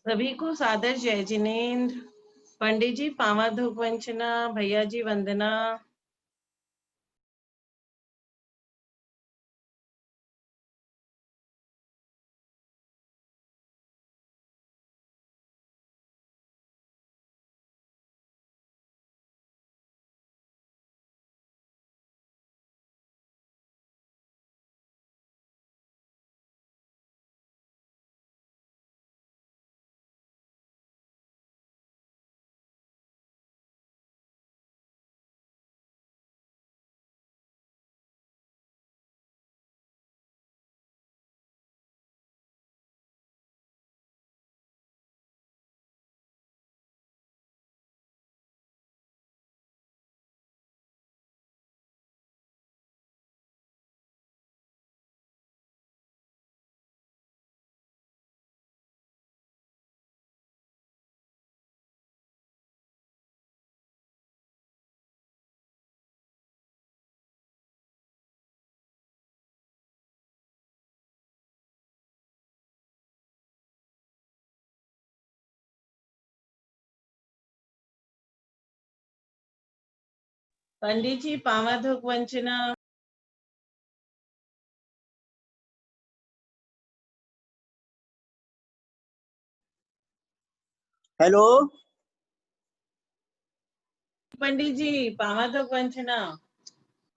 सभी को सादर जय जिनेन्द्र। पंडित जी पावा धूप वंचना, भैया जी वंदना। पंडित जी पावा धूप वंचना। हेलो पंडित जी पावा धूप वंचना।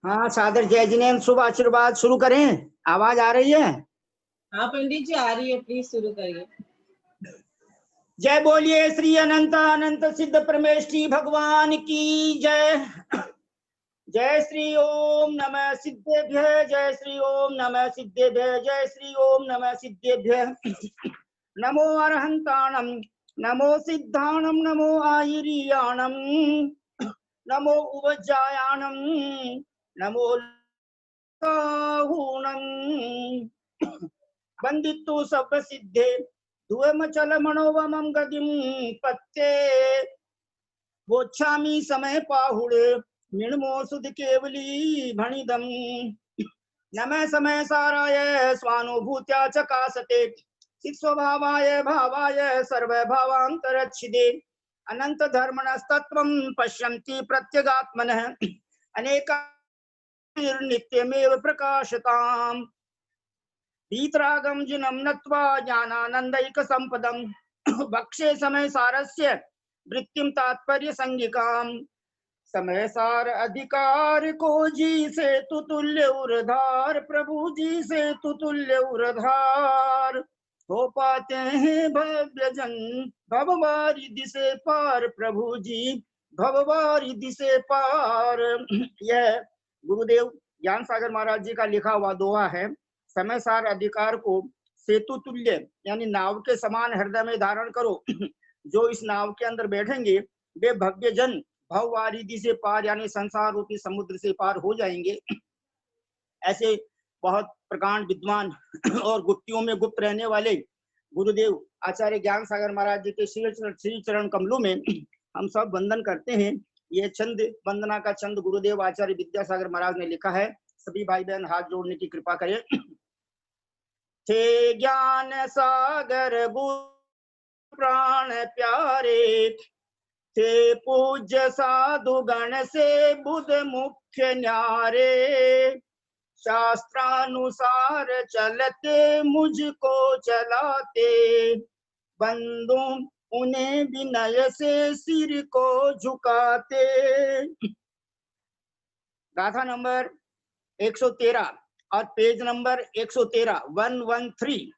हाँ सादर जय जिनेन्द्र, शुभ आशीर्वाद। शुरू करें? आवाज आ रही है? हाँ पंडित जी आ रही है, प्लीज शुरू करिए। जय बोलिए श्री अनंत अनंत सिद्ध परमेष्ठी भगवान की जय। जय श्री ओम नमः सिद्धेभ्य, जय श्री ओम नमः सिद्धेभ्य, जय श्री ओम नमः सिद्धेभ्य। नमो अरहंताणम, नमो सिद्धाणम, नमो आहिरियाणम, नमो उवज्जायाणम, नमो बंदित्तु सब सिद्धे धुवमचल मनोवमं गतिं पत्ते वोच्छामि समय पाहुड़े निर्मो सुध केवली भणिदम। नमः समय साराय स्वानुभूत्या चकासते चित्स्वभावाय भावाय सर्वभावान्तरच्छिदे अनंत धर्मणस्तत्त्वं पश्यन्ति प्रत्यगात्मनः अनेका नित्यमेव प्रकाशताम्। वीतरागम जिनम नत्वा ज्ञानानंदैक संपदम भक्षे समय सारस्य वृत्तिम तात्पर्य संगिकाम। समय सार अधिकार को जी से तुतुल्य उरधार, प्रभु जी से तुतुल्य उरधार। हो पाते हैं भव्य जन भववारी दिसे पार, प्रभु जी भववारी दिसे पार। यह गुरुदेव ज्ञान सागर महाराज जी का लिखा हुआ दोहा है। समय सार अधिकार को सेतु तुल्य यानी नाव के समान हृदय में धारण करो। जो इस नाव के अंदर बैठेंगे वे भव्य जन भववारिधि से पार यानी संसार रूपी समुद्र से पार हो जाएंगे। ऐसे बहुत प्रकांड विद्वान और गुप्तियों में गुप्त रहने वाले गुरुदेव आचार्य ज्ञान सागर महाराज जी के श्री चरण कमलों में हम सब वंदन करते हैं। ये छंद वंदना का छंद गुरुदेव आचार्य विद्यासागर महाराज ने लिखा है। सभी भाई बहन हाथ जोड़ने की कृपा करें। थे ज्ञान सागर गुरु प्राण प्यारे, थे पूज्य साधु गण से बुध मुख्य न्यारे। शास्त्रानुसार चलते मुझको चलाते, बंधु उन्हें विनय से सिर को झुकाते। गाथा नंबर 113 और पेज नंबर 113 113।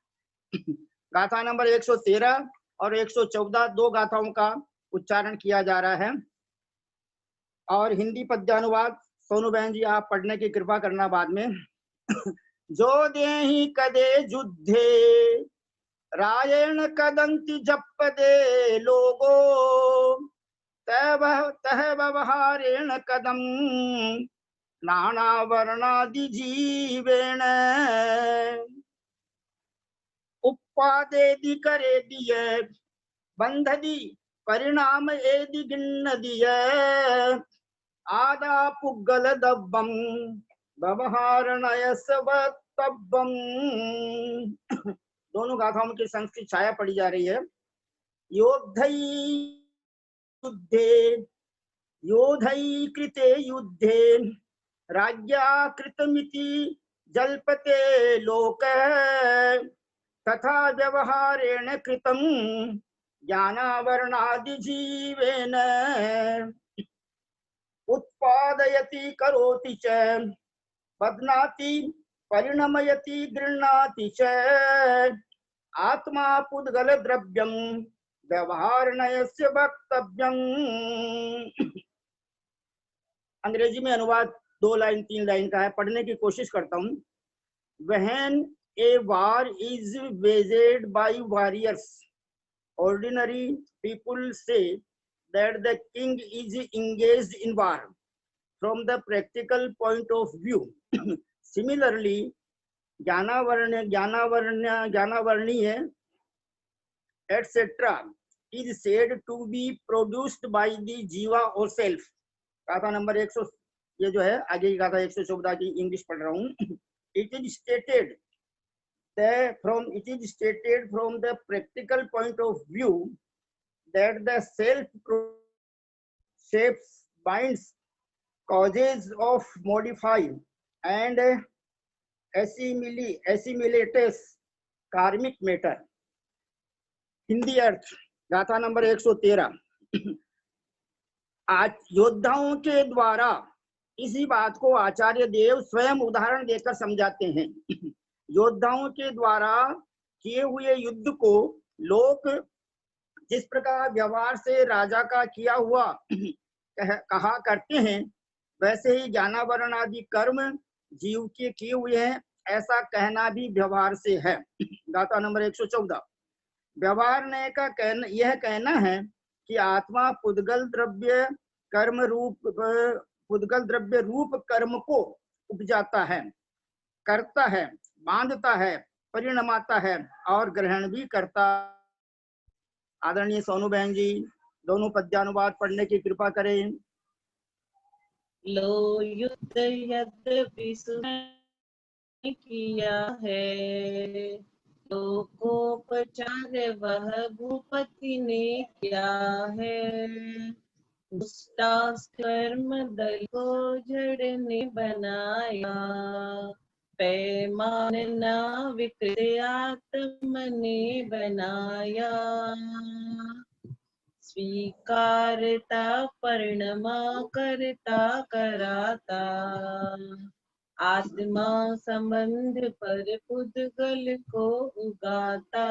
गाथा नंबर 113 और 114 दो गाथाओं का उच्चारण किया जा रहा है। और हिंदी पद्यानुवाद सोनू बहन जी आप पढ़ने की कृपा करना बाद में। जो देहि कदे जुद्धे रायण कदंति जप दे लोगो, तह व्यवहारेण कदम नाना वर्णादि जीवेण। उपादेदि करे दिए बंधदी परिणाम एदि गिन्न दिए, आदा पुगल दब्बम व्यवहारणयसवत्तब्बम। दोनों गाथाओं की संस्कृत छाया पड़ी जा रही है। योद्धै युद्धे योधै कृते युद्धे राज्ञा कृतमिति जल्पते लोकः तथा व्यवहारेण कृतं ज्ञानावरणादिजीवेन उत्पादयति करोति च बध्नाति परिणमयति गृह्णाति च आत्मा पुद्गल द्रव्यं व्यवहारणयस्य वक्तव्यम्। अंग्रेजी में अनुवाद 2 लाइन 3 लाइन का है, पढ़ने की कोशिश करता हूँ। When a war is waged by warriors, ordinary people say that the king is engaged in war from the practical point of view. Similarly, ज्ञानावर्णीय etc. is said to be produced by the jiva or self. गाथा number 100, ये जो है आगे की गाथा 114 की English पढ़ रहा हूँ। It is stated from the practical point of view that the self shapes, binds, causes of modify and assimilates karmic matter. Hindi अर्थ गाथा नंबर 113। आज योद्धाओं के द्वारा इसी बात को आचार्य देव स्वयं उदाहरण देकर समझाते हैं। योद्धाओं के द्वारा किए हुए युद्ध को लोग जिस प्रकार व्यवहार से राजा का किया हुआ कहा करते हैं, वैसे ही ज्ञानावरण आदि कर्म जीव के किए हुए हैं, ऐसा कहना भी व्यवहार से है। गाथा नंबर 114। व्यवहार ने का यह कहना है कि आत्मा पुद्गल द्रव्य रूप कर्म को उपजाता है, करता है, बांधता है, परिणमाता है और ग्रहण भी करता। आदरणीय सोनू बहन जी दोनों पद्यानुवाद पढ़ने की कृपा करें। लो युद्ध यद्यपि किया है, लोकोपचार वह भूपति ने किया है। कर्म दल को जड़ ने बनाया, पैमान ना विकृत आत्म ने बनाया। स्वीकारता परिणमा करता कराता, आत्मा संबंध पर पुद्गल को उगाता।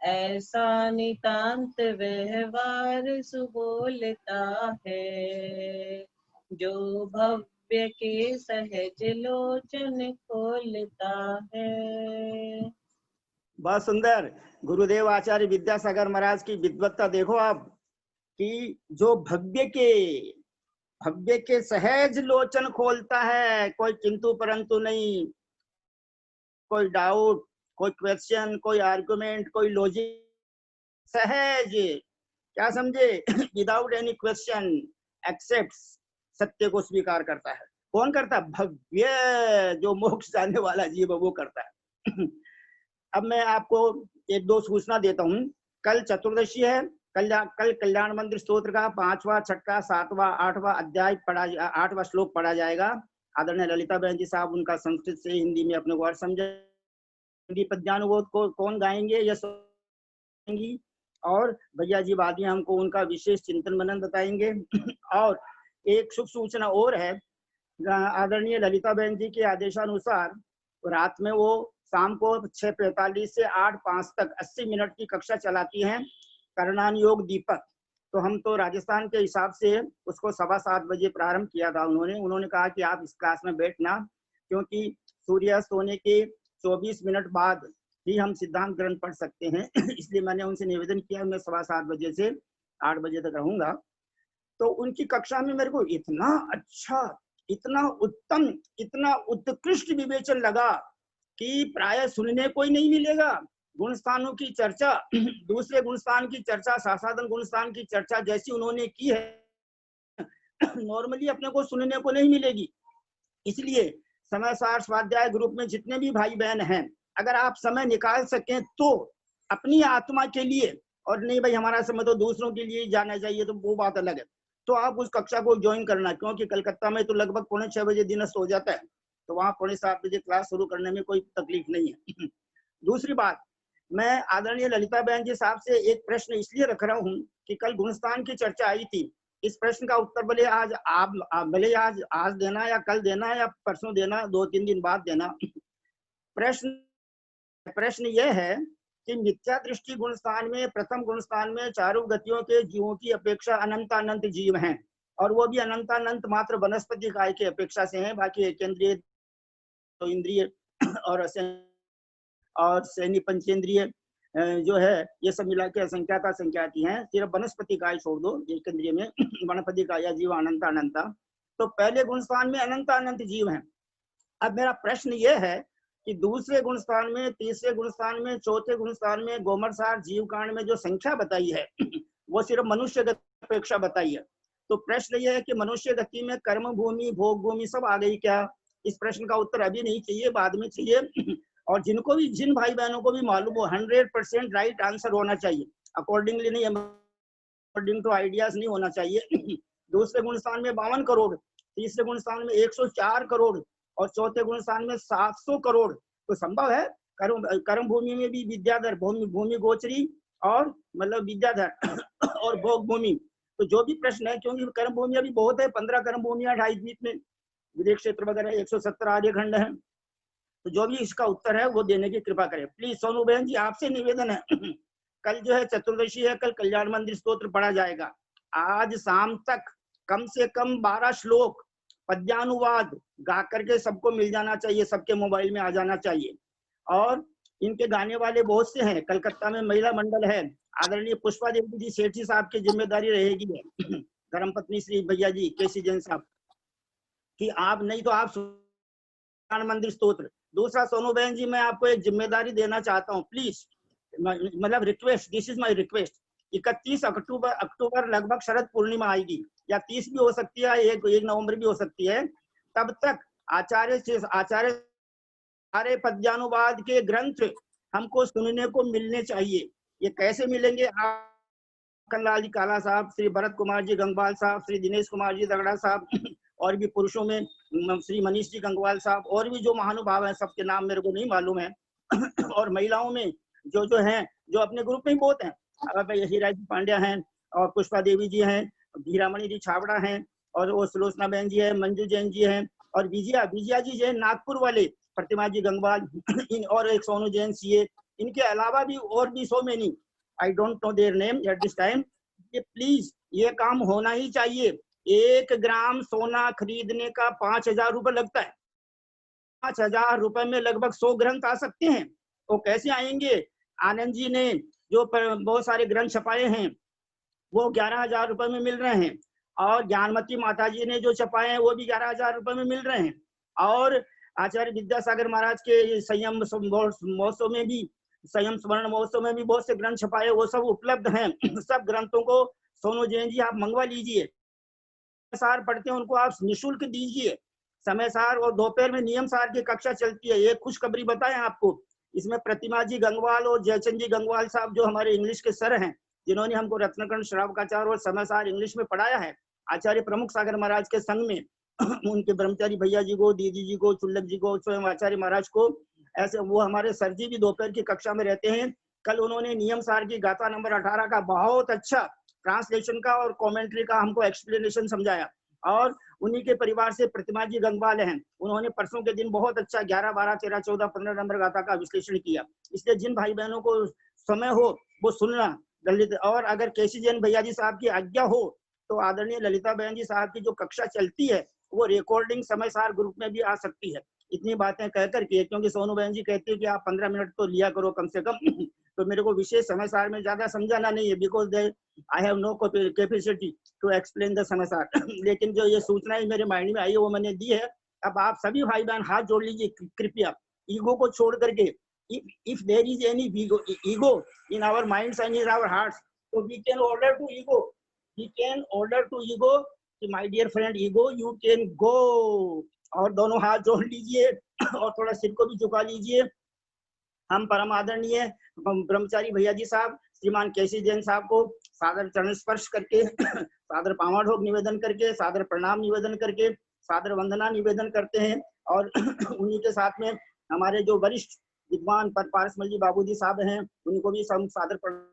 ऐसा नितांत व्यवहार सुबोलता है, जो भव्य के सहज लोचन खोलता है। बहुत सुंदर। गुरुदेव आचार्य विद्यासागर महाराज की विद्वत्ता देखो आप, कि जो भव्य के सहज लोचन खोलता है, कोई किंतु परंतु नहीं, कोई डाउट, कोई क्वेश्चन, कोई आर्गुमेंट, कोई लॉजिक, सहज क्या समझे, विदाउट एनी क्वेश्चन एक्सेप्ट्स, सत्य को स्वीकार करता है। कौन करता? भव्य, जो मोक्ष जाने वाला जीव वो करता है। अब मैं आपको एक दो सूचना देता हूँ। कल चतुर्दशी है, कल कल्याण मंदिर स्तोत्र का 5वां, 6वां, 7वां, 8वां अध्याय 8वां श्लोक पढ़ा जाएगा। आदरणीय ललिता बहन जी साहब उनका संस्कृत से हिंदी में अपने को और समझेंगी। पद्यानुबोध को कौन गाएंगे या सुनेंगी, और भैया जी बाद में हमको उनका विशेष चिंतन मनन बताएंगे। और एक शुभ सूचना और है, आदरणीय ललिता बहन जी के आदेशानुसार रात में वो शाम को 6:45 से 8:05 तक 80 मिनट की कक्षा चलाती हैं, करणान योग दीपक। तो हम तो राजस्थान के हिसाब से उसको 7:15 बजे प्रारंभ किया था। उन्होंने कहा कि आप इस क्लास में बैठना, क्योंकि सूर्यास्त होने के 24 मिनट बाद ही हम सिद्धांत ग्रंथ पढ़ सकते हैं। इसलिए मैंने उनसे निवेदन किया, मैं 7:15 बजे से 8 बजे तक रहूंगा। तो उनकी कक्षा में मेरे को इतना अच्छा, इतना उत्तम, इतना उत्कृष्ट विवेचन लगा कि प्राय सुनने को ही नहीं मिलेगा। गुणस्थानों की चर्चा, दूसरे गुणस्थान की चर्चा, सासाधन गुणस्थान की चर्चा जैसी उन्होंने की है, नॉर्मली अपने को सुनने को नहीं मिलेगी। इसलिए समय सार स्वाध्याय ग्रुप में जितने भी भाई बहन हैं, अगर आप समय निकाल सकें तो अपनी आत्मा के लिए और नहीं भाई हमारा समय तो दूसरों के लिए जाना चाहिए, तो वो बात अलग है। तो आप उस कक्षा को ज्वाइन करना, क्योंकि कलकत्ता में तो लगभग 6:45 बजे दिन हो जाता है, तो वहाँ 7:45 बजे क्लास शुरू करने में कोई तकलीफ नहीं है। दूसरी बात, मैं आदरणीय ललिता बहन जी साहब से एक प्रश्न इसलिए रख रहा हूँ कि कल गुणस्थान की चर्चा आई थी। इस प्रश्न का उत्तर भले आज आप भले आज देना या कल देना या परसों देना, 2-3 दिन बाद देना। प्रश्न यह है कि मिथ्या दृष्टि गुणस्थान में, प्रथम गुणस्थान में चारों गतियों के जीवों की अपेक्षा अनंतानंत जीव हैं, और वो भी अनंतानंत मात्र वनस्पति काय की अपेक्षा से हैं। बाकी एकेंद्रिय, तो इंद्रिय और सैनी पंचेंद्रिय जो है ये सब मिला के असंख्याता संख्याती हैं। सिर्फ वनस्पति काय छोड़ दो एकेंद्रिय में, वनस्पति काय जीव अनंतानंता। तो पहले गुणस्थान में अनंतानंत जीव हैं। अब मेरा प्रश्न यह है कि दूसरे गुणस्थान में, तीसरे गुणस्थान में, चौथे गुणस्थान में गोमरसार जीव कांड में जो संख्या बताई है वो सिर्फ मनुष्य गति अपेक्षा बताई है। तो प्रश्न यह है कि मनुष्य गति में कर्म भूमि, भोग भूमि सब आ गई क्या? इस प्रश्न का उत्तर अभी नहीं चाहिए, बाद में चाहिए। और जिनको भी, जिन भाई बहनों को भी मालूम हो 100% राइट आंसर होना चाहिए, अकॉर्डिंगली नहीं, अकॉर्डिंग टू आइडियाज नहीं होना चाहिए। दूसरे गुणस्थान में 52 करोड़, तीसरे गुणस्थान में 104 करोड़ और चौथे गुणस्थान में 700 करोड़। तो संभव है कर्म भूमि में भी विद्याधर, भूमि गोचरी और मतलब विद्याधर और भोग भूमि। तो जो भी प्रश्न है, क्योंकि कर्म भूमि अभी बहुत है, 15 कर्म भूमियां 2.5 द्वीप में, विदेश क्षेत्र वगैरह 170 आर्य खंड है। तो जो भी इसका उत्तर है वो देने की कृपा करें प्लीज। सोनू बहन जी आपसे निवेदन है, कल जो है चतुर्दशी है, कल कल्याण मंदिर स्तोत्र पढ़ा जाएगा। आज शाम तक कम से कम 12 श्लोक पद्यानुवाद गा करके सबको मिल जाना चाहिए, सबके मोबाइल में आ जाना चाहिए। और इनके गाने वाले बहुत से हैं, कलकत्ता में महिला मंडल है, आदरणीय पुष्पा देवी जी सेठी साहब की जिम्मेदारी रहेगी धर्मपत्नी श्री भैया जी केसी जैन साहब कि आप नहीं तो आप मंदिर स्तोत्र। दूसरा सोनू बहन जी मैं आपको एक जिम्मेदारी देना चाहता हूँ प्लीज, मतलब request, this is my request. 31 अक्टूबर लगभग शरद पूर्णिमा आएगी, या 30 भी हो सकती है, 1 नवंबर भी हो सकती है। तब तक आचार्य सारे पद्यानुवाद के ग्रंथ हमको सुनने को मिलने चाहिए। ये कैसे मिलेंगे? आप कन्हलाल जी काला साहब, श्री भरत कुमार जी गंगवाल साहब, श्री दिनेश कुमार जी दगड़ा साहब, और भी पुरुषों में श्री मनीष जी गंगवाल साहब, और भी जो महानुभाव हैं सबके नाम मेरे को नहीं मालूम है। और महिलाओं में जो हैं, जो अपने ग्रुप में ही बहुत हैं, हीरा जी पांड्या हैं और पुष्पा देवी जी हैं, धीरामणि जी छाबड़ा हैं, और वो सुलोचना बहन जी है, मंजू जैन जी हैं, और विजया जी जो है नागपुर वाले, प्रतिमा जी गंगवाल और एक सोनू जैन सीए। इनके अलावा भी और भी so many, I don't know their name at this time. ये प्लीज ये काम होना ही चाहिए। 1 ग्राम सोना खरीदने का 5,000 रुपए लगता है। 5,000 रुपए में लगभग 100 ग्रंथ आ सकते हैं। वो कैसे आएंगे? आनंद जी ने जो बहुत सारे ग्रंथ छपाए हैं वो 11,000 रुपए में मिल रहे हैं, और ज्ञानमती माता जी ने जो छपाए हैं वो भी 11,000 रुपए में मिल रहे हैं। और आचार्य विद्यासागर महाराज के संयम महोत्सव में भी, संयम स्वर्ण महोत्सव में भी बहुत से ग्रंथ छपाए, वो सब उपलब्ध हैं। सब ग्रंथों को सोनू जैन जी आप मंगवा लीजिए, सार पढ़ते हैं उनको आप निःशुल्क दीजिए समय सार। और दोपहर में नियम सार की कक्षा चलती है। एक खुशखबरी बताएं आपको, इसमें प्रतिमा जी गंगवाल और जयचंद जी गंगवाल साहब जो हमारे इंग्लिश के सर हैं, जिन्होंने हमको रत्नकर्ण श्रावकाचार्य और समय सार इंग्लिश में पढ़ाया है, आचार्य प्रमुख सागर महाराज के संग में उनके ब्रह्मचारी भैया जी को, दीदी जी को, चुल्लक जी को, स्वयं आचार्य महाराज को, ऐसे वो हमारे सर जी भी दोपहर की कक्षा में रहते हैं। कल उन्होंने नियम सार की गाथा नंबर 18 का बहुत अच्छा ट्रांसलेशन का और कमेंट्री का हमको एक्सप्लेनेशन समझाया। और उन्हीं के परिवार से प्रतिमा जी गंगवाल हैं, उन्होंने परसों के दिन बहुत अच्छा 11, 12, 13, 14, 15 नंबर गाथा का विश्लेषण किया। इसलिए जिन भाई बहनों को समय हो वो सुनना ललित। और अगर केसी जैन भैया जी साहब की आज्ञा हो तो आदरणीय ललिता बहन जी साहब की जो कक्षा चलती है वो रिकॉर्डिंग समय सार ग्रुप में भी आ सकती है। इतनी बातें कह करके, क्योंकि सोनू बहन जी कहती है कि आप 15 मिनट तो लिया करो कम से कम तो मेरे को विशेष समय सार में ज्यादा समझाना नहीं है, because I have no capacity to explain the समय सार। लेकिन जो ये सूचनाएं मेरे माइंड में आई है वो मैंने दी है। अब आप सभी भाई बहन हाथ जोड़ लीजिए कृपया, ईगो को छोड़ करके। if there is any ego in our minds and in our hearts, so we can order to ego कि my dear friend ego you can go। और दोनों हाथ जोड़ लीजिए और थोड़ा सिर को भी झुका लीजिए। हम परम आदरणीय ब्रह्मचारी भैया जी साहब श्रीमान केसी जैन साहब को सादर चरण स्पर्श करके सादर पावाढोक निवेदन करके, सादर प्रणाम निवेदन करके, सादर वंदना निवेदन करते हैं। और उन्हीं के साथ में हमारे जो वरिष्ठ विद्वान पद पारसमल जी बाबू जी साहब हैं, उनको भी हम सादर प्रणाम।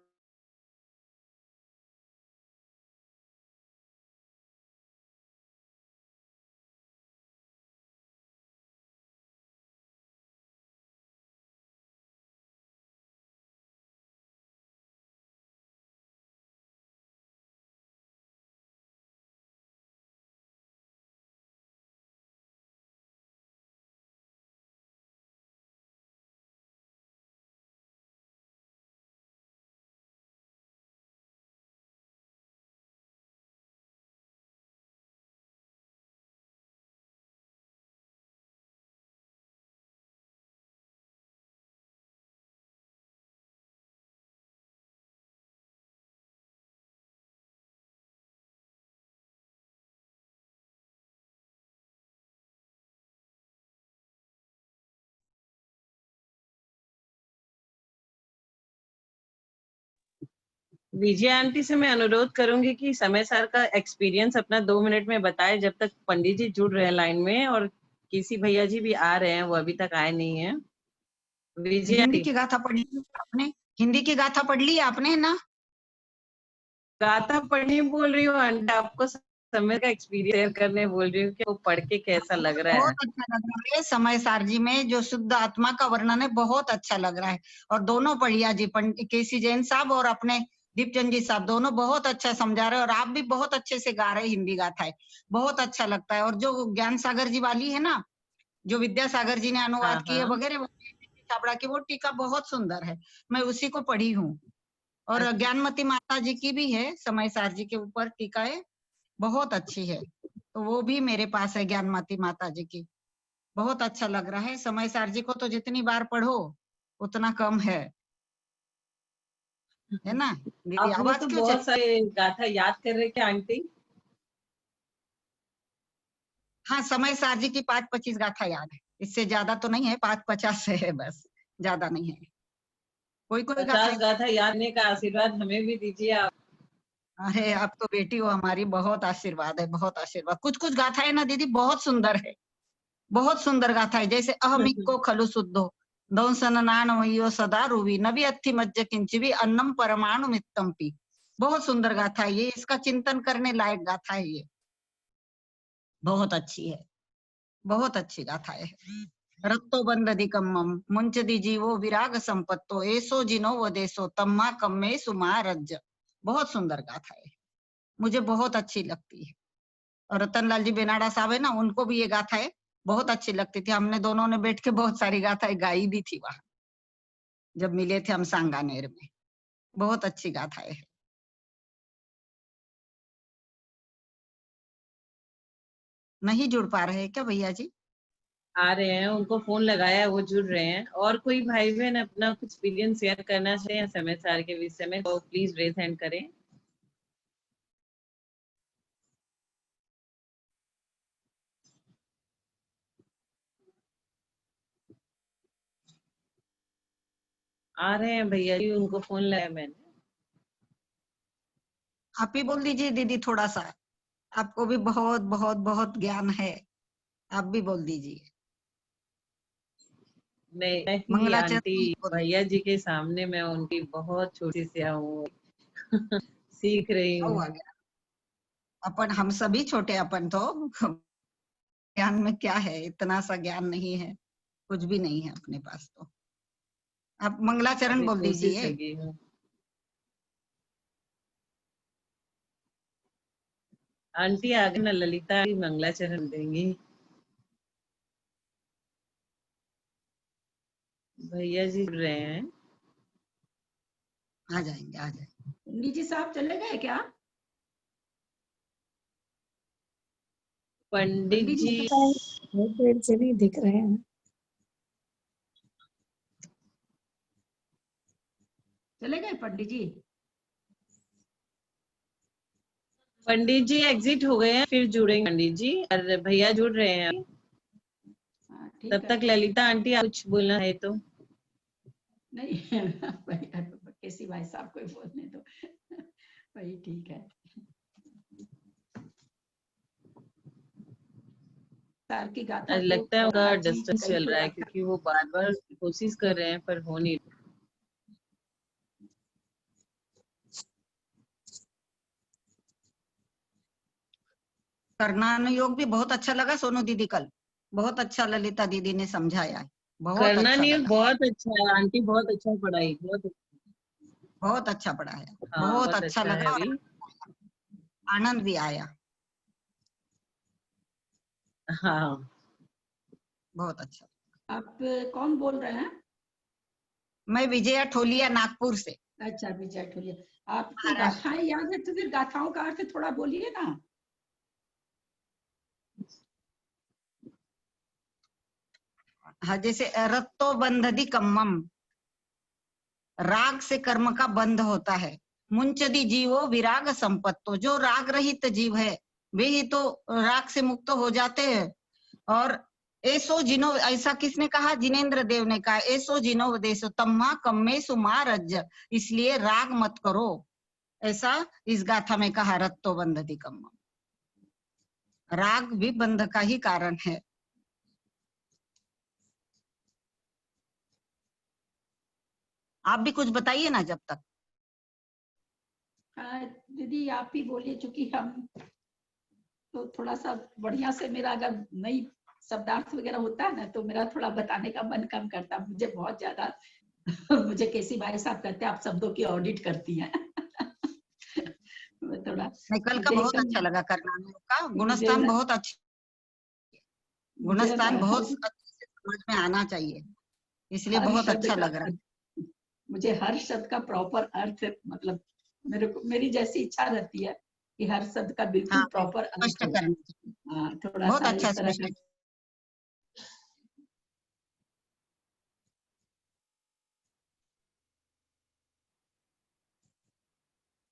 विजय आंटी से मैं अनुरोध करूंगी कि समय सार का एक्सपीरियंस अपना 2 मिनट में बताए, जब तक पंडित जी जुड़ रहे हैं लाइन में, और किसी भैया जी भी आ रहे हैं, वो अभी तक आए नहीं है। विजय हिंदी आंटी, की गाथा पढ़ ली आपने? हिंदी की गाथा पढ़ ली आपने ना? गाथा पढ़नी बोल रही हूँ आंटी, आपको समय का एक्सपीरियंस शेयर करने बोल रही हूँ कि वो पढ़ के कैसा लग रहा है। बहुत अच्छा लग रहा है। समय सारजी में जो शुद्ध आत्मा का वर्णन है बहुत अच्छा लग रहा है। और दोनों बढ़िया जी, पंडित केसी जैन साहब और अपने दीपचंद जी साहब, दोनों बहुत अच्छा समझा रहे हैं। और आप भी बहुत अच्छे से गा रहे हैं हिंदी गाथा है, बहुत अच्छा लगता है। और जो ज्ञान सागर जी वाली है ना, जो विद्यासागर जी ने अनुवाद की है हाँ। वगैरह, छाबड़ा की वो टीका बहुत सुंदर है, मैं उसी को पढ़ी हूँ। और ज्ञानमती माता जी की भी है, समय सार जी के ऊपर टीका है, बहुत अच्छी है, तो वो भी मेरे पास है ज्ञानमती माता जी की। बहुत अच्छा लग रहा है। समय सार जी को तो जितनी बार पढ़ो उतना कम है ना दीदी? आप लोग आवाज तो क्यों बहुत चली? सारे गाथा याद कर रहे क्या आंटी? हाँ, समय सार जी की 5-25 गाथा याद है, इससे ज्यादा तो नहीं है, 5-50 से है बस, ज्यादा नहीं है। कोई कोई गाथा 50 गाथा याद करने का आशीर्वाद हमें भी दीजिए आप। अरे आप तो बेटी हो हमारी, बहुत आशीर्वाद है, बहुत आशीर्वाद। कुछ कुछ गाथा है ना दीदी, बहुत सुंदर है, बहुत सुंदर गाथा है। जैसे अहमिको खलु शुद्धो दंसननानमयो सदा रुवी नवी अत्थि मज्ज किंचिवी अन्नम परमाणु मित्तम्पि। बहुत सुंदर गाथा है ये, इसका चिंतन करने लायक गाथा है ये, बहुत अच्छी है, बहुत अच्छी गाथा है। रत्तो बंदधिकम्मम मुंचदि जीवो विराग संपत्तो ऐसो जिनो वदेसो तम्मा कम्मे सुमा रज्ज। बहुत सुंदर गाथा है, मुझे बहुत अच्छी लगती है। और रतनलाल जी बेनाडा साहब है ना, उनको भी ये गाथा है बहुत अच्छी लगती थी। हमने दोनों ने बैठ के बहुत सारी गाथाएं गाई भी थी वहां, जब मिले थे हम सांगानेर में। बहुत अच्छी गाथाएं है। नहीं जुड़ पा रहे क्या भैया जी? आ रहे हैं, उनको फोन लगाया है, वो जुड़ रहे हैं। और कोई भाई बहन अपना कुछ एक्सपीरियंस शेयर करना चाहे या समय सार के विषय में, तो प्लीज रेज हैंड करें। आ रहे हैं भैया जी, उनको फोन लगाया मैंने। आप ही बोल दीजिए दीदी थोड़ा सा, आपको भी बहुत बहुत बहुत ज्ञान है, आप भी बोल दीजिए। मैं ही मंगलाचरण आंटी भैया जी के सामने मैं उनकी बहुत छोटी सी हूँ सीख रही हूँ। आ गया। अपन हम सभी छोटे, अपन तो ज्ञान में क्या है, इतना सा ज्ञान नहीं है, कुछ भी नहीं है अपने पास तो। आप मंगलाचरण अभी बोल कोशिश दीजिए। लगी हूँ। आंटी आगे ना, ललिता आंटी मंगलाचरण देंगी। भैया जी जुड़ रहे हैं। आ जाएंगे आ जाएंगे। पंडित जी साहब चले गए क्या? पंडित जी बहुत देर से नहीं दिख रहे हैं। चले गए पंडित जी? पंडित जी एग्जिट हो गए हैं, फिर जुड़ेंगे पंडित जी, और भैया जुड़ रहे हैं। हाँ, ठीक तब है। तक ललिता आंटी कुछ बोलना है तो। नहीं भैया तो केसी भाई साहब को ही बोलने दो। वही ठीक है। सार की गाथा तो लगता है उनका आज ही डिस्टेंस कल चल की रहा है, गाथा। क्योंकि वो बार बार कोशिश कर रहे हैं पर हो नहीं। कर्णानुयोग भी बहुत अच्छा लगा सोनू दीदी कल, बहुत अच्छा ललिता दीदी ने समझाया है, बहुत करना अच्छा नहीं, लगा, बहुत अच्छा है आंटी, बहुत अच्छा पढ़ाई, बहुत बहुत अच्छा पढ़ाया, हाँ बहुत बहुत अच्छा अच्छा है लगा अभी। और आनंद भी आया, हाँ बहुत अच्छा। आप कौन बोल रहे हैं? मैं विजया ठोलिया नागपुर से। अच्छा, विजय ठोलिया। आपको महाराष्ट्र। गाथाएं याद है तो फिर गाथाओं का अर्थ थोड़ा बोलिए ना। हाँ, जैसे रत्तो बंधदी कम्मम, राग से कर्म का बंध होता है। मुंचदी जीवो विराग संपत्तो, जो राग रहित जीव है वे ही तो राग से मुक्त हो जाते हैं। और ऐसो जिनो, ऐसा किसने कहा? जिनेन्द्र देव ने कहा, ऐसो जिनो देशो तम्मा कम्मे सुमा रज, इसलिए राग मत करो, ऐसा इस गाथा में कहा। रत्तो बंधदी कम्मम, राग भी बंध का ही कारण है। आप भी कुछ बताइए ना जब तक। दीदी आप ही बोलिए, चूंकि हम तो थोड़ा सा बढ़िया से, मेरा अगर नई शब्दार्थ वगैरह होता है ना तो मेरा थोड़ा बताने का मन कम करता, मुझे बहुत ज्यादा मुझे केसी भाई साहब कहते हैं आप शब्दों की ऑडिट करती हैं। मैं थोड़ा, नहीं, कल का मुझे बहुत एकदम, अच्छा लगा कर्णानुयोग का, मुझे गुणस्थान बहुत अच्छा, मुझे गुणस्थान हर बहुत अच्छे से समझ में आना चाहिए, इसलिए हर बहुत शब्द अच्छा का लग रहा है। मुझे हर शब्द का प्रॉपर अर्थ, मतलब मेरी जैसी इच्छा रहती है कि हर शब्द का बिल्कुल हाँ, प्रॉपर अर्थ स्पष्ट हो। करना चाहिए, थोड़ा बहुत सा अच्छा इस तरह का। स्पष्ट।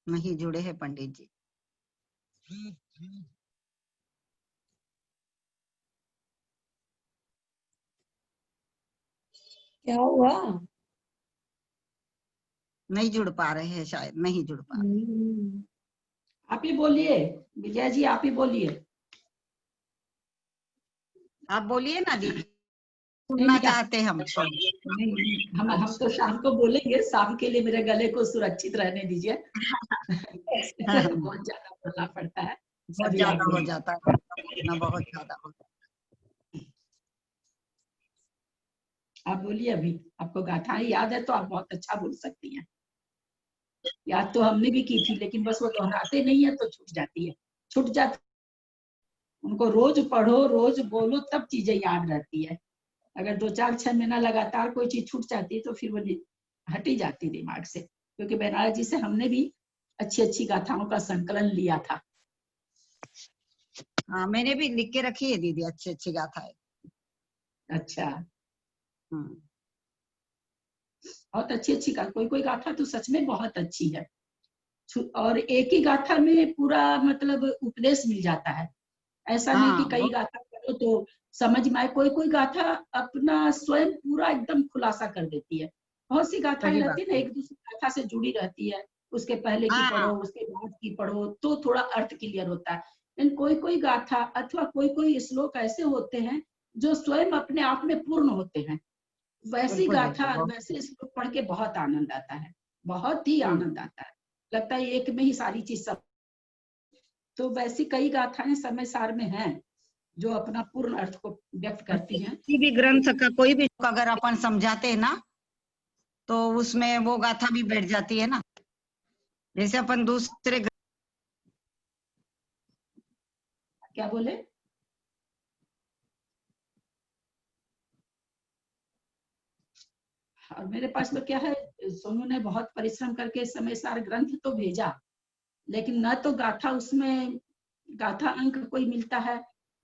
नहीं जुड़े हैं पंडित जी। क्या हुआ? नहीं जुड़ पा रहे हैं, शायद नहीं जुड़ पा रहे। आप ही बोलिए, विजय जी आप ही बोलिए। आप बोलिए ना दीदी, नहीं सुनना नहीं चाहते हम तो। नहीं, हम तो अच्छा शाम को बोलेंगे, शाम के लिए मेरे गले को सुरक्षित रहने दीजिए। बहुत ज्यादा बोलना पड़ता है। बहुत अभी आप ज्यादा हो बोलिए। जाता है, बोलना बहुत ज्यादा हो जाता आप बोलिए, अभी आपको गाथाएं याद है तो आप बहुत अच्छा बोल सकती हैं। याद तो हमने भी की थी, लेकिन बस वो दोहराते नहीं है तो छूट जाती है, छूट जाती। उनको रोज पढ़ो, रोज बोलो, तब चीजें याद रहती है। अगर 2-4-6 महीना लगातार कोई चीज छूट जाती है तो फिर वो हट ही जाती दिमाग से। क्योंकि बनारस जी से हमने भी अच्छी अच्छी गाथाओं का संकलन लिया था। है। हाँ, मैंने भी लिख के रखी है दीदी, अच्छी अच्छी गाथाएं। अच्छा, हम्म। बहुत अच्छी अच्छी गाथा, कोई कोई गाथा तो सच में बहुत अच्छी है। और एक ही गाथा में पूरा मतलब उपदेश मिल जाता है। ऐसा नहीं कि हाँ, कई गाथा पढ़ो तो समझ में आए, कोई कोई गाथा अपना स्वयं पूरा एकदम खुलासा कर देती है। बहुत सी गाथाएं सही बात रहती है ना, है। एक दूसरी गाथा से जुड़ी रहती है, उसके पहले की हाँ, पढ़ो, उसके बाद की पढ़ो, तो थोड़ा अर्थ क्लियर होता है। लेकिन कोई कोई गाथा अथवा कोई कोई श्लोक ऐसे होते हैं जो स्वयं अपने आप में पूर्ण होते हैं। वैसी बिल्कुल गाथा, बिल्कुल, बहुत वैसे श्लोक पढ़ के बहुत आनंद आता है, बहुत ही हम्म। आनंद आता है। लगता है एक में ही सारी चीज सब। तो वैसी कई गाथाएं समय सार में हैं जो अपना पूर्ण अर्थ को व्यक्त करती हैं। किसी भी ग्रंथ का कोई भी अगर अपन समझाते हैं ना तो उसमें वो गाथा भी बैठ जाती है ना। जैसे अपन दूसरे क्या बोले? और मेरे पास में क्या है, सोनू ने बहुत परिश्रम करके समय सार ग्रंथ तो भेजा, लेकिन न तो गाथा उसमें, गाथा अंक कोई मिलता है,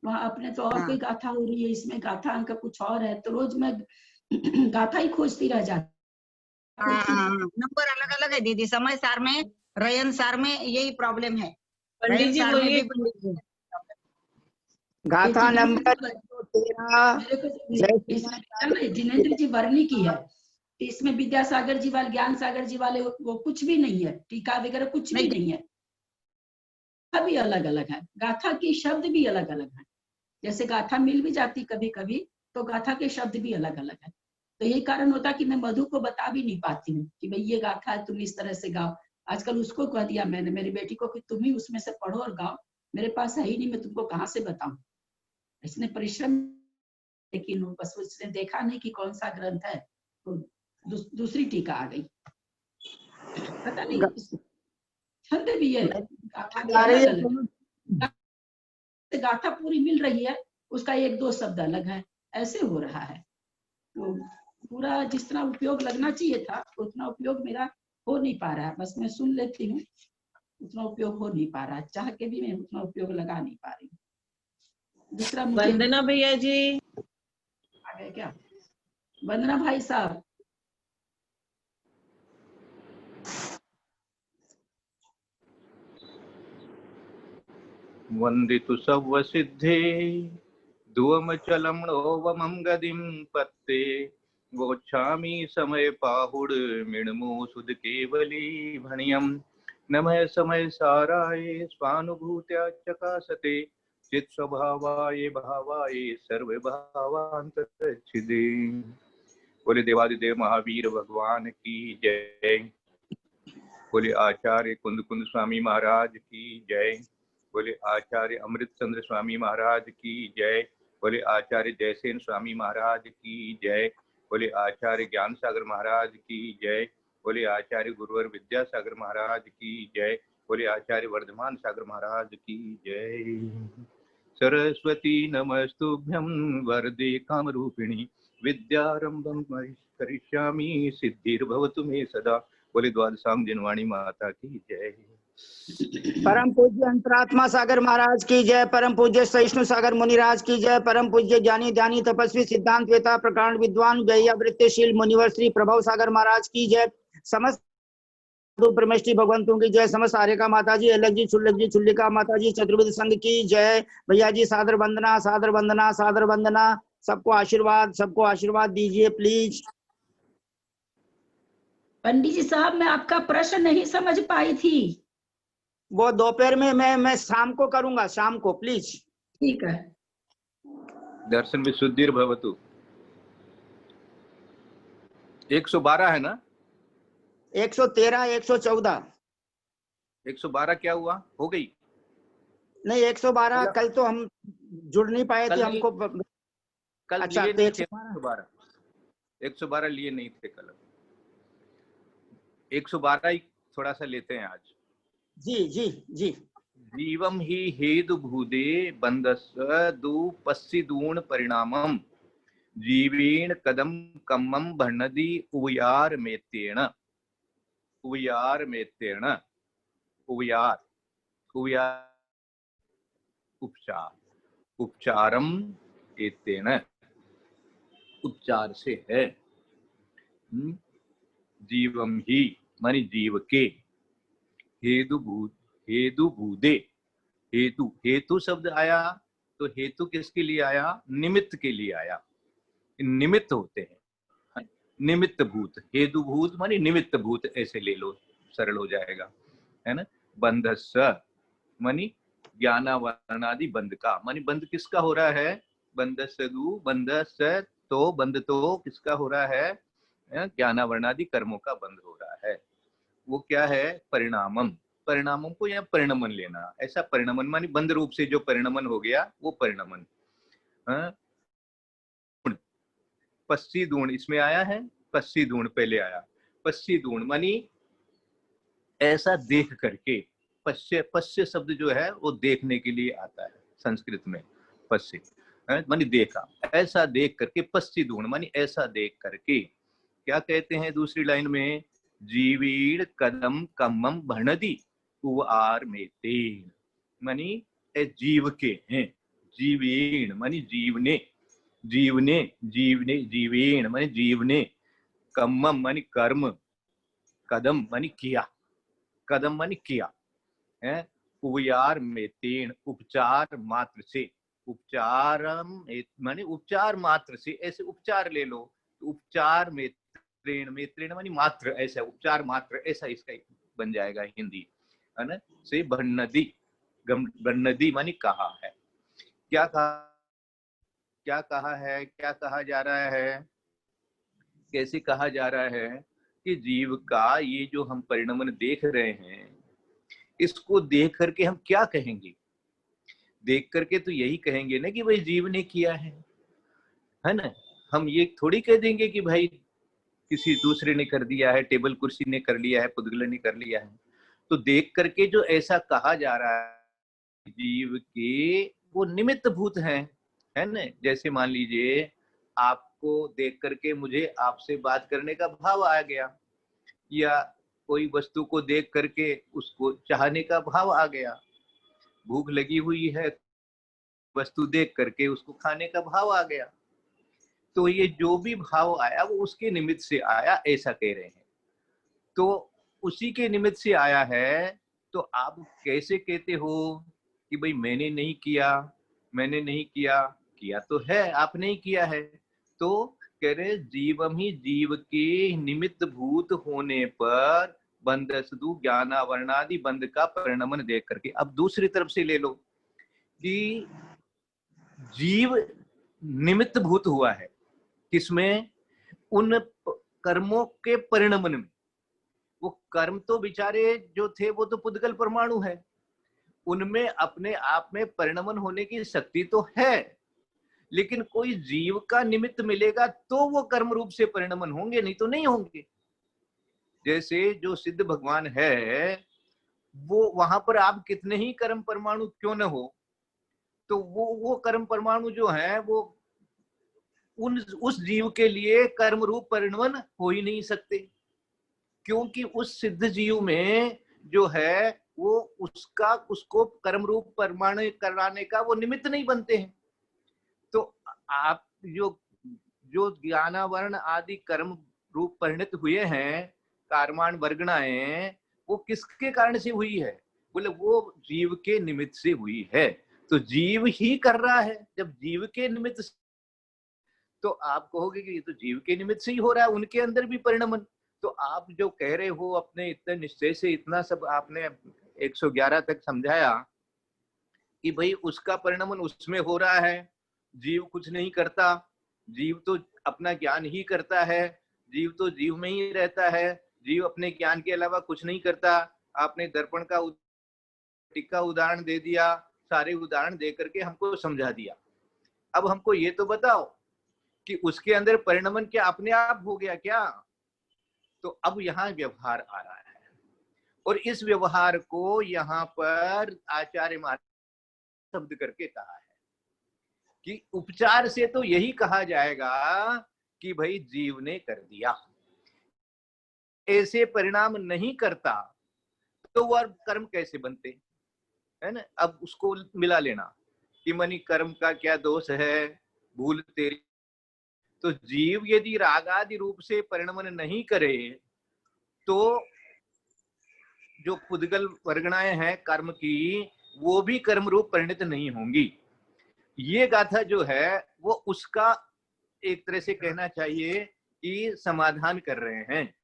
वहां अपने तो और हाँ, कोई गाथा हो रही है, इसमें गाथा अंक कुछ और है, तो रोज मैं गाथा ही खोजती रह जाती। हाँ, हाँ, नंबर अलग अलग है दीदी, समय सार में, रयन सार में यही प्रॉब्लम है। पंडित रयन जी सार में बोलिए, भी पंडित जी। ये गाथा जिनेंद्र नंबर जी, 113। मेरे को जय इसमें भेजा ना, जिनेंद्र जी वर्णी की है, इसमें विद्यासागर जी वाले, ज्ञान सागर जी वाले वो कुछ भी नहीं है, टीका वगैरह कुछ भी नहीं है। गाथा भी अलग अलग है, गाथा के शब्द भी अलग अलग है। जैसे गाथा मिल भी जाती कभी कभी, तो गाथा के शब्द भी अलग अलग है। तो यही कारण होता कि मैं मधु को बता भी नहीं पाती हूँ कि भाई ये गाथा है, तुम इस तरह से गाओ। आजकल उसको कह दिया मैंने, मेरी बेटी को, कि तुम ही उसमें से पढ़ो और गाओ, मेरे पास है ही नहीं, मैं तुमको कहाँ से बताऊं। इसने परिश्रम, लेकिन बस उसने देखा नहीं कि कौन सा ग्रंथ है, तो दूसरी टीका आ गई। पता नहीं छंद भी है, गाथा भी अलग अलग, गाथा पूरी मिल रही है, उसका एक दो शब्द अलग है, ऐसे हो रहा है। तो पूरा जिस तरह उपयोग लगना चाहिए था उतना उपयोग मेरा हो नहीं पा रहा है। बस मैं सुन लेती हूँ, उतना उपयोग हो नहीं पा रहा है, चाह के भी मैं उतना उपयोग लगा नहीं पा रही हूँ। दूसरा मुझे वंदना भैया जी आ गए क्या? वंदना भाई साहब, वंदितु सव्वसिद्धे धुवमचलम्नोवमं गदिं पत्ते गोच्छामि समय पाहुड मिणमो सुध केवली भणियम् नमः समय साराय स्वानुभूत्या चकासते चित स्वभावाय भावाय सर्वभावांतरच्छिदे। बोले देवादिदेव महावीर भगवान की जय। बोले आचार्य कुंद कुंद स्वामी महाराज की जय। बोले आचार्य अमृत चंद्र स्वामी महाराज की जय। बोले आचार्य जयसेन स्वामी महाराज की जय। बोले आचार्य ज्ञान सागर महाराज की जय। बोले आचार्य गुरुवर विद्यासागर महाराज की जय। बोले आचार्य वर्धमान सागर महाराज की जय। सरस्वती नमस्तुभ्यं वरदे कामरूपिणी विद्यारंभं करिष्यामि सिद्धिर्भवतु मे सदा। बोले द्वादशांग जिनवाणी माता की जय। परम पूज्य अंतरात्मा सागर महाराज की जय। परम पूज्य सहिष्णु सागर मुनिराज की जय। परम पूज्य ज्ञानी ध्यानी तपस्वी सिद्धांत वेता प्रकरण विद्वान जय वृत्तिशील मुनिवर श्री प्रभव सागर महाराज की जय। समस्त परमेश्वरी भगवंतों की जय। समस्त आर्यका माता जी, अलग जी, चुल्लक जी, चुल्लिका माता जी, चतुर्विध संघ की जय। भैया जी सादर वंदना, सादर वंदना, सादर वंदना। सबको आशीर्वाद दीजिए प्लीज। पंडित जी साहब, मैं आपका प्रश्न नहीं समझ पाई थी। वो दोपहर में मैं शाम को करूंगा, शाम को प्लीज। ठीक है। दर्शन में शुद्धिर्भवतु 112 है ना? 113, 114, 112 क्या हुआ? हो गई नहीं 112 कल तो हम जुड़ नहीं पाए थे, हमको कल अच्छा लिए तो नहीं थे 112 लिए नहीं थे कल। 112 ही थोड़ा सा लेते हैं आज। जी जी जी। जीवम ही हेतु भूदे बंधस्य दुपस्सिदूण परिणामम जीवेण कदम कम्मम भणदी उयार मेतेण उयार मेतेण उयार उयार उपचार उपचारम एतेन उपचार से है। जीवम ही मानी जीव के हेतु भूदे हेतु हेतु शब्द आया तो हेतु किसके लिए आया? निमित्त के लिए आया। निमित्त होते हैं, निमित्त भूत। हेतु भूत मानी निमित्त भूत, ऐसे ले लो, सरल हो जाएगा, है ना। बंधस्य मानी ज्ञानावरणादि बंध का, मानी बंध किसका हो रहा है? बंधस्य दु बंधस्य तो बंध तो किसका हो रहा है? ज्ञानावरणादि कर्मों का बंध हो रहा है। वो क्या है? परिणामम। परिणामों को यहाँ परिणमन लेना, ऐसा परिणमन मानी बंध रूप से जो परिणमन हो गया वो परिणमन। पश्चिदूण इसमें आया है, पश्चिदूण पहले आया। पश्चिदूण मानी ऐसा देख करके। पश्य पश्य शब्द जो है वो देखने के लिए आता है संस्कृत में। पश्य मानी देखा, ऐसा देख करके। पश्चिदूण मानी ऐसा देख करके। क्या कहते हैं दूसरी लाइन में? जीवीण कदम कम्मम भणदी उवार मेतेन मानी जीव के हैं। जीवीण मानी जीवने, जीवने जीवने जीवेण मानी जीवने, कम्मम मानी कर्म, कदम मानी किया, कदम मानी किया है। उयार मेतेन उपचार मात्र से, उपचारम मानी उपचार मात्र से, ऐसे उपचार ले लो। उपचार में त्रेण में, त्रेण मानी मात्र, ऐसा उपचार मात्र, ऐसा इसका बन जाएगा हिंदी, है ना। से भन्नदी, भन्नदी मानी कहा है। क्या कहा है, क्या कहा जा रहा है, कैसे कहा जा रहा है कि जीव का ये जो हम परिणमन देख रहे हैं, इसको देख करके हम क्या कहेंगे? देख करके तो यही कहेंगे ना कि भाई जीव ने किया है ना। हम ये थोड़ी कह देंगे कि भाई किसी दूसरे ने कर दिया है, टेबल कुर्सी ने कर लिया है, पुद्गल ने कर लिया है। तो देख करके जो ऐसा कहा जा रहा है जीव के, वो निमित्त भूत हैं, है ना। जैसे मान लीजिए आपको देख करके मुझे आपसे बात करने का भाव आ गया, या कोई वस्तु को देख करके उसको चाहने का भाव आ गया, भूख लगी हुई है, वस्तु देख करके उसको खाने का भाव आ गया। तो ये जो भी भाव आया वो उसके निमित्त से आया, ऐसा कह रहे हैं। तो उसी के निमित्त से आया है। तो आप कैसे कहते हो कि भाई मैंने नहीं किया, मैंने नहीं किया? किया तो है, आपने ही किया है। तो कह रहे जीवम ही जीव के निमित्त भूत होने पर बंधसदु ज्ञानावरणादि बंध का परिणमन देख करके। अब दूसरी तरफ से ले लो कि जीव निमित्त भूत हुआ है किसमें? उन कर्मों के परिणमन में। वो कर्म तो बेचारे जो थे वो तो पुद्गल परमाणु है, उनमें अपने आप में परिणमन होने की शक्ति तो है, लेकिन कोई जीव का निमित्त मिलेगा तो वो कर्म रूप से परिणमन होंगे, नहीं तो नहीं होंगे। जैसे जो सिद्ध भगवान है, वो वहां पर आप कितने ही कर्म परमाणु क्यों न हो, तो वो कर्म परमाणु जो है वो उस जीव के लिए कर्म रूप परिणमन हो ही नहीं सकते, क्योंकि उस सिद्ध जीव में जो है वो उसको कर्म रूप परमाणु कराने का वो निमित्त नहीं बनते हैं। तो आप जो ज्ञानावरण आदि कर्म रूप परिणत हुए हैं, कर्माण वर्गणाएं, वो किसके कारण से हुई है? बोले वो जीव के निमित्त से हुई है। तो जीव ही कर रहा है। जब जीव के निमित्त, तो आप कहोगे कि ये तो जीव के निमित्त से ही हो रहा है, उनके अंदर भी परिणमन। तो आप जो कह रहे हो अपने इतने निश्चय से, इतना सब आपने 111 तक समझाया कि भाई उसका परिणमन उसमें हो रहा है, जीव कुछ नहीं करता, जीव तो अपना ज्ञान ही करता है, जीव तो जीव में ही रहता है, जीव अपने ज्ञान के अलावा कुछ नहीं करता। आपने दर्पण का टिक्का उदाहरण दे दिया, सारे उदाहरण दे करके हमको समझा दिया। अब हमको ये तो बताओ कि उसके अंदर परिणमन क्या अपने आप हो गया क्या? तो अब यहाँ व्यवहार आ रहा है, और इस व्यवहार को यहाँ पर आचार्य महाराज शब्द करके कहा है कि उपचार से तो यही कहा जाएगा कि भाई जीव ने कर दिया, ऐसे परिणाम नहीं करता तो वह कर्म कैसे बनते, है ना। अब उसको मिला लेना कि मनी कर्म का क्या दोष है, भूल तेरी। तो जीव यदि रागादि रूप से परिणमन नहीं करे तो जो पुद्गल वर्गणाएं हैं कर्म की, वो भी कर्म रूप परिणत नहीं होंगी। ये गाथा जो है वो उसका एक तरह से कहना चाहिए कि समाधान कर रहे हैं।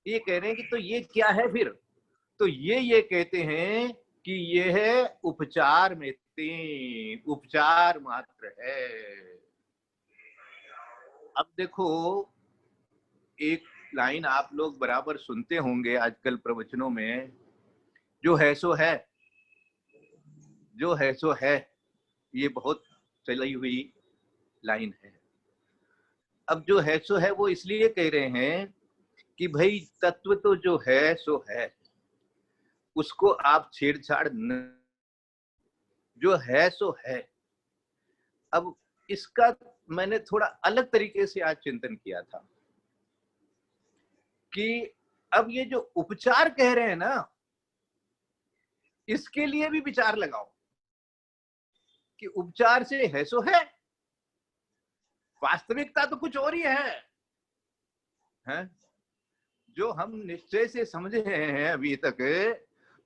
ये कह रहे हैं कि तो ये क्या है फिर? तो ये कहते हैं कि ये है उपचार में तीन, उपचार मात्र है। अब देखो, एक लाइन आप लोग बराबर सुनते होंगे आजकल प्रवचनों में, जो है सो है, जो है सो है, ये बहुत चली हुई लाइन है। अब जो है सो है वो इसलिए कह रहे हैं कि भाई तत्व तो जो है सो है, उसको आप छेड़छाड़ न, जो है सो है। अब इसका मैंने थोड़ा अलग तरीके से आज चिंतन किया था कि अब ये जो उपचार कह रहे हैं ना, इसके लिए भी विचार लगाओ कि उपचार से है सो है, वास्तविकता तो कुछ और ही है? जो हम निश्चय से समझे हैं अभी तक,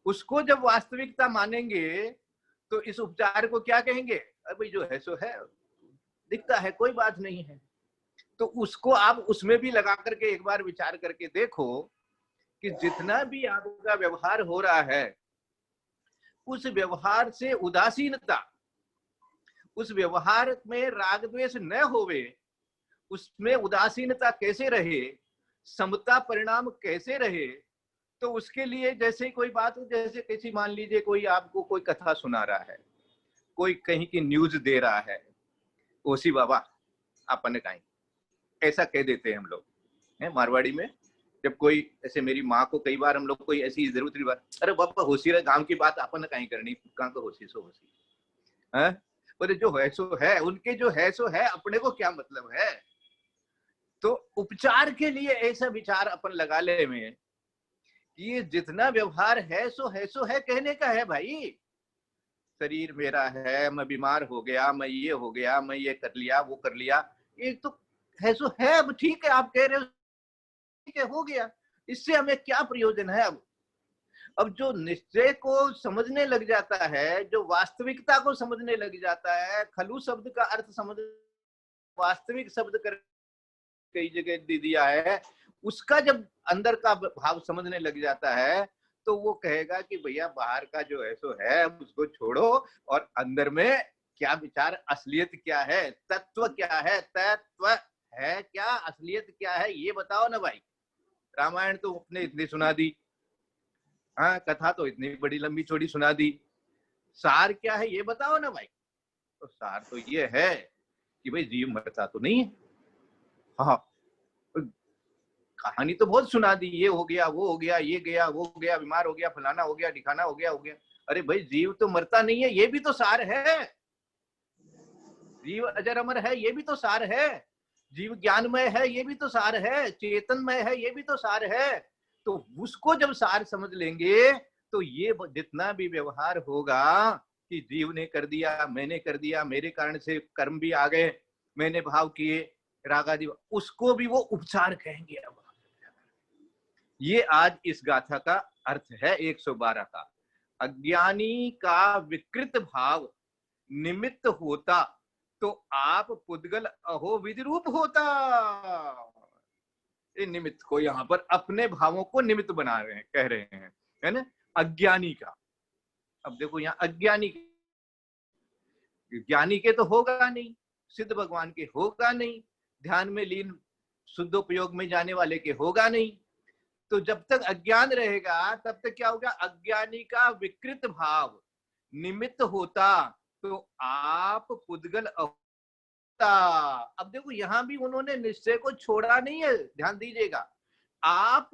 उसको जब वास्तविकता मानेंगे तो इस उपचार को क्या कहेंगे? अभी जो है सो है, दिखता है, कोई बात नहीं है। तो उसको आप उसमें भी लगा करके एक बार विचार करके देखो कि जितना भी आपका व्यवहार हो रहा है, उस व्यवहार से उदासीनता, उस व्यवहार में राग द्वेष न होवे, उसमें उदासीनता कैसे रहे, समता परिणाम कैसे रहे। तो उसके लिए जैसे कोई बात, जैसे किसी मान लीजिए कोई आपको कोई कथा सुना रहा है, कोई कहीं की न्यूज दे रहा है, ओसी बाबा अपन कहीं, ऐसा कह देते हैं हम लोग है मारवाड़ी में। जब कोई ऐसे, मेरी माँ को कई बार हम लोग कोई ऐसी जरूरत की बात, अरे बाबा होशी रहे, गांव की बात अपन कहीं करनी, कहाँ को होशी सो होशी है, बोले जो है सो है, उनके जो है सो है, अपने को क्या मतलब है। तो उपचार के लिए ऐसा विचार अपन लगा ले में कि ये जितना व्यवहार है सो है कहने का है भाई। शरीर मेरा है, मैं बीमार हो गया, मैं ये हो गया, मैं ये कर लिया, वो कर लिया, ये तो है सो है। अब ठीक है, आप कह रहे हो ठीक है, हो गया, इससे हमें क्या प्रयोजन है। अब जो निश्चय को समझने लग जाता है, जो वास्तविकता को समझने लग जाता है, खलु शब्द का अर्थ समझ, वास्तविक शब्द कर कई जगह दे दिया है, उसका जब अंदर का भाव समझने लग जाता है, तो वो कहेगा कि भैया बाहर का जो है सो है, उसको छोड़ो, और अंदर में क्या विचार, असलियत क्या है, तत्व क्या है, तत्व है क्या, असलियत क्या है, ये बताओ ना भाई। रामायण तो अपने इतनी सुना दी, हाँ, कथा तो इतनी बड़ी लंबी चौड़ी सुना दी, सार क्या है ये बताओ ना भाई। तो सार तो ये है कि भाई जीव मरता तो नहीं है। हाँ, कहानी तो बहुत सुना दी, ये हो गया, वो हो गया, ये गया, वो गया, बीमार हो गया, फलाना हो गया, ढिकाना हो गया, हो गया। अरे भाई जीव तो मरता नहीं है, ये भी तो सार है। जीव अजर अमर है, ये भी तो सार है। जीव ज्ञानमय है, ये भी तो सार है। चेतनमय है, ये भी तो सार है। तो उसको जब सार समझ लेंगे, तो ये जितना भी व्यवहार होगा कि जीव ने कर दिया, मैंने कर दिया, मेरे कारण से कर्म भी आ गए, मैंने भाव किए, रागादि, उसको भी वो उपचार कहेंगे। अब ये आज इस गाथा का अर्थ है 112 का। अज्ञानी का विकृत भाव निमित्त होता, तो आप पुद्गल अहो विधिरूप होता। ये निमित्त को यहाँ पर अपने भावों को निमित्त बना रहे हैं, कह रहे हैं, है ना, अज्ञानी का। अब देखो यहाँ अज्ञानी, ज्ञानी के तो होगा नहीं, सिद्ध भगवान के होगा नहीं, ध्यान में लीन शुद्धोपयोग में जाने वाले के होगा नहीं। तो जब तक अज्ञान रहेगा, तब तक क्या होगा, अज्ञानी का विकृत भाव निमित्त होता, तो आप पुद्गल होता। अब देखो यहां भी उन्होंने निश्चय को छोड़ा नहीं है, ध्यान दीजिएगा। आप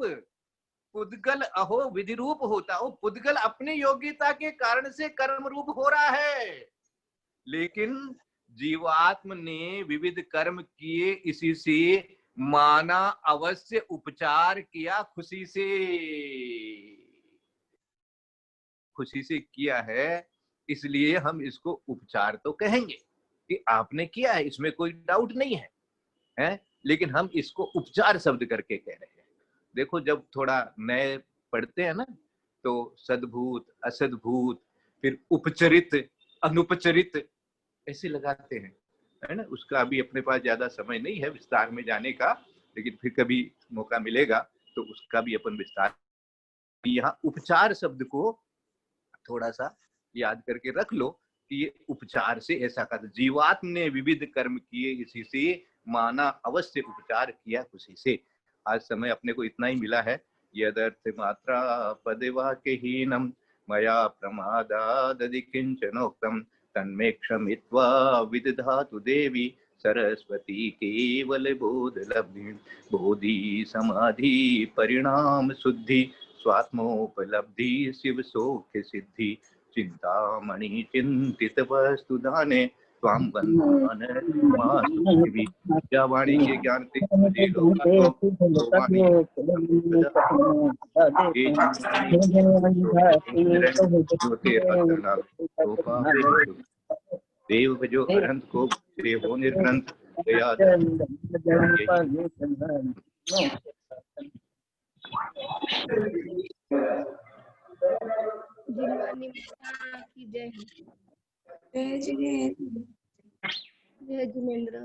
पुद्गल अहो विधि रूप होता, वो पुद्गल अपनी योग्यता के कारण से कर्म रूप हो रहा है, लेकिन जीवात्म ने विविध कर्म किए, इसी से माना अवश्य उपचार किया, खुशी से किया है, इसलिए हम इसको उपचार तो कहेंगे कि आपने किया है, इसमें कोई डाउट नहीं है, लेकिन हम इसको उपचार शब्द करके कह रहे हैं। देखो जब थोड़ा नए पढ़ते हैं ना, तो सद्भूत, असद्भूत, फिर उपचरित, अनुपचरित ऐसे लगाते हैं, है ना। उसका अभी अपने पास ज्यादा समय नहीं है विस्तार में जाने का, लेकिन फिर कभी मौका मिलेगा तो उसका भी अपन विस्तार। यहाँ उपचार शब्द को थोड़ा सा याद करके रख लो कि ये उपचार से ऐसा कहा, जीवात्म ने विविध कर्म किए, इसी से माना अवश्य उपचार किया, खुशी से। आज समय अपने को इतना ही मिला है। यदर्थ मात्रा पदवाक्यहीनम मया प्रमादादि किंचनोक्तम तन्मे क्षमित्वा विदधातु देवी सरस्वती केवल बोध लब्धि बोधि समाधि परिणाम शुद्धि स्वात्मोपलब्धि शिव सौख्य सिद्धि चिंतामणि चिंतित वस्तु दाने स्वाम वाणी के ज्ञान से देव जो अनंत को हो निर्ग्रंथ जय जिनेंद्र।